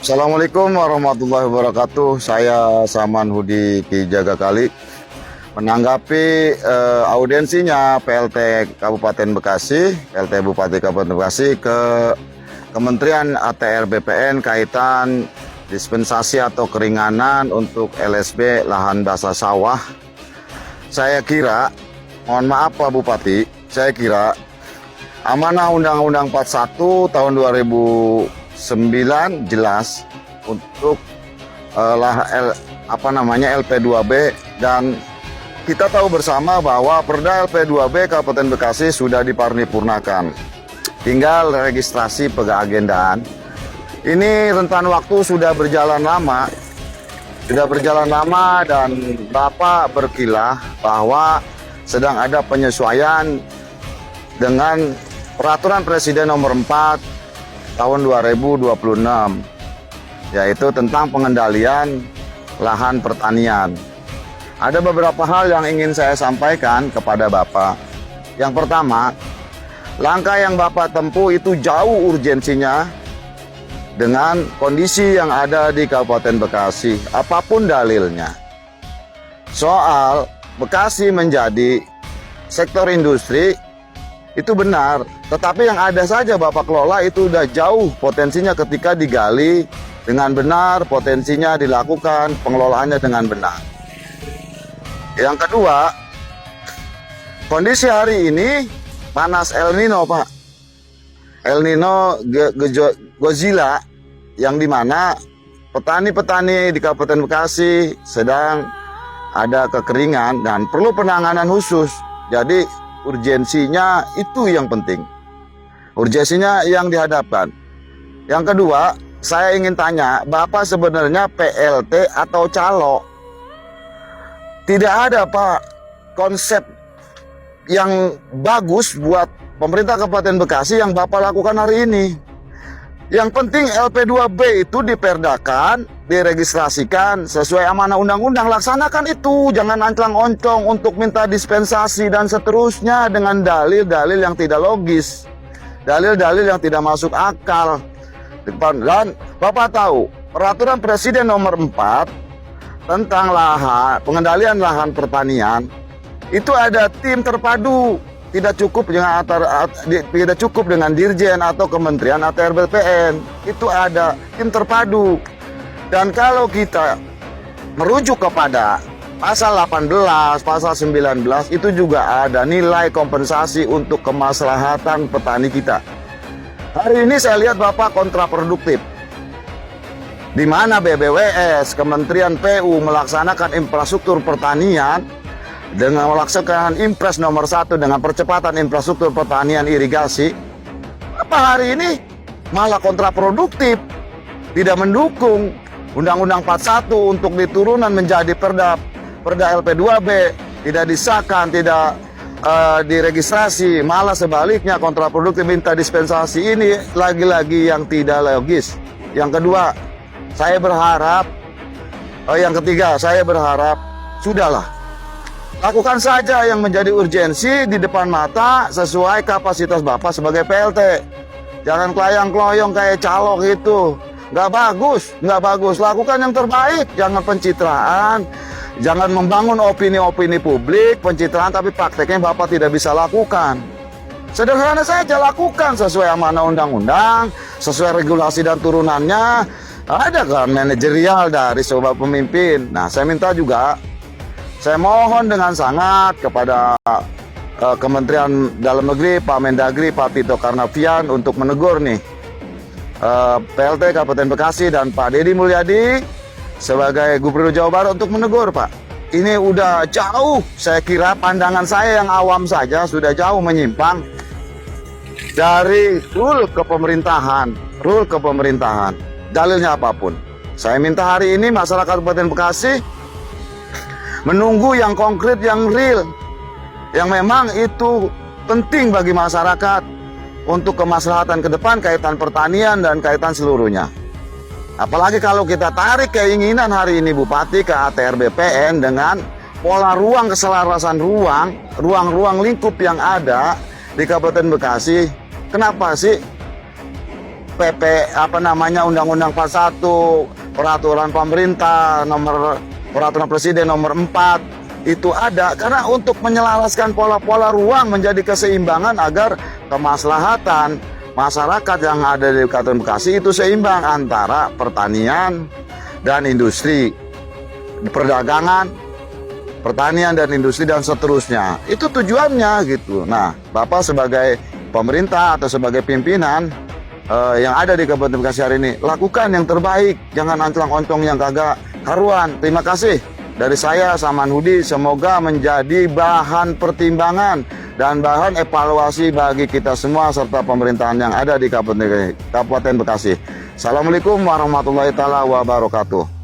Assalamualaikum warahmatullahi wabarakatuh. Saya Saman Hudi Ki Jaga Kali. Menanggapi audiensinya PLT Kabupaten Bekasi, PLT Bupati Kabupaten Bekasi ke Kementerian ATR BPN kaitan dispensasi atau keringanan untuk LSB lahan basah sawah. Saya kira, mohon maaf Pak Bupati, saya kira amanah Undang-Undang 41 tahun 2009 jelas untuk LP2B, dan kita tahu bersama bahwa Perda LP2B Kabupaten Bekasi sudah diparipurnakan. Tinggal registrasi pengagendaan. Ini rentan waktu sudah berjalan lama. Dan Bapak berkilah bahwa sedang ada penyesuaian dengan Peraturan Presiden Nomor 4 tahun 2026, yaitu tentang pengendalian lahan pertanian. Ada beberapa hal yang ingin saya sampaikan kepada Bapak. Yang pertama, langkah yang Bapak tempuh itu jauh urgensinya dengan kondisi yang ada di Kabupaten Bekasi, apapun dalilnya. Soal Bekasi menjadi sektor industri, itu benar, tetapi yang ada saja Bapak kelola itu udah jauh potensinya ketika digali dengan benar, potensinya dilakukan pengelolaannya dengan benar. Yang kedua, kondisi hari ini panas El Nino, Pak. El Nino Godzilla, yang dimana petani-petani di Kabupaten Bekasi sedang ada kekeringan dan perlu penanganan khusus. Jadi urgensinya itu yang penting. Urgensinya yang dihadapkan. Yang kedua, saya ingin tanya, Bapak sebenarnya PLT atau calo? Tidak ada, Pak, konsep yang bagus buat pemerintah Kabupaten Bekasi yang Bapak lakukan hari ini. Yang penting LP2B itu diperdakan, diregistrasikan sesuai amanah undang-undang. Laksanakan itu, jangan anclang-oncong untuk minta dispensasi dan seterusnya dengan dalil-dalil yang tidak logis, dalil-dalil yang tidak masuk akal. Dan Bapak tahu, Peraturan Presiden Nomor 4 tentang pengendalian lahan pertanian itu ada tim terpadu. Tidak cukup dengan dirjen atau kementerian ATR BPN, itu ada tim terpadu. Dan kalau kita merujuk kepada pasal 18, pasal 19, itu juga ada nilai kompensasi untuk kemaslahatan petani kita. Hari ini saya lihat Bapak kontraproduktif, di mana BBWS, Kementerian PU melaksanakan infrastruktur pertanian dengan melaksanakan Impres nomor 1 dengan percepatan infrastruktur pertanian irigasi. Apa hari ini malah kontraproduktif, tidak mendukung Undang-Undang 41 untuk diturunan menjadi Perda LP2B, tidak disahkan, tidak diregistrasi, malah sebaliknya kontraproduktif, minta dispensasi. Ini lagi-lagi yang tidak logis. Yang kedua, saya berharap, saya berharap sudahlah, lakukan saja yang menjadi urgensi di depan mata sesuai kapasitas Bapak sebagai PLT. Jangan kelayang-keloyong kayak calo gitu. Nggak bagus. Lakukan yang terbaik. Jangan pencitraan, jangan membangun opini-opini publik, pencitraan tapi prakteknya Bapak tidak bisa lakukan. Sederhana saja, lakukan sesuai amanah undang-undang, sesuai regulasi dan turunannya. Ada kan manajerial dari sobat pemimpin. Nah, saya minta juga, saya mohon dengan sangat kepada Kementerian Dalam Negeri, Pak Mendagri, Pak Tito Karnavian untuk menegur nih PLT Kabupaten Bekasi dan Pak Deddy Mulyadi sebagai Gubernur Jawa Barat untuk menegur, Pak. Ini udah jauh, saya kira pandangan saya yang awam saja sudah jauh menyimpang dari rule kepemerintahan. Dalilnya apapun. Saya minta hari ini masyarakat Kabupaten Bekasi menunggu yang konkret, yang real, yang memang itu penting bagi masyarakat untuk kemaslahatan ke depan kaitan pertanian dan kaitan seluruhnya. Apalagi kalau kita tarik keinginan hari ini Bupati ke ATR BPN dengan pola ruang keselarasan ruang lingkup yang ada di Kabupaten Bekasi. Kenapa sih PP Undang-Undang 41, peraturan pemerintah peraturan presiden nomor 4 itu ada karena untuk menyelaraskan pola-pola ruang menjadi keseimbangan agar kemaslahatan masyarakat yang ada di Kabupaten Bekasi itu seimbang antara pertanian dan industri, perdagangan, pertanian dan industri dan seterusnya. Itu tujuannya gitu. Nah, Bapak sebagai pemerintah atau sebagai pimpinan yang ada di Kabupaten Bekasi hari ini, lakukan yang terbaik, jangan anclang-oncong yang kagak karuan. Terima kasih dari saya Saman Hudi, semoga menjadi bahan pertimbangan dan bahan evaluasi bagi kita semua serta pemerintahan yang ada di Kabupaten Bekasi. Assalamualaikum warahmatullahi wabarakatuh.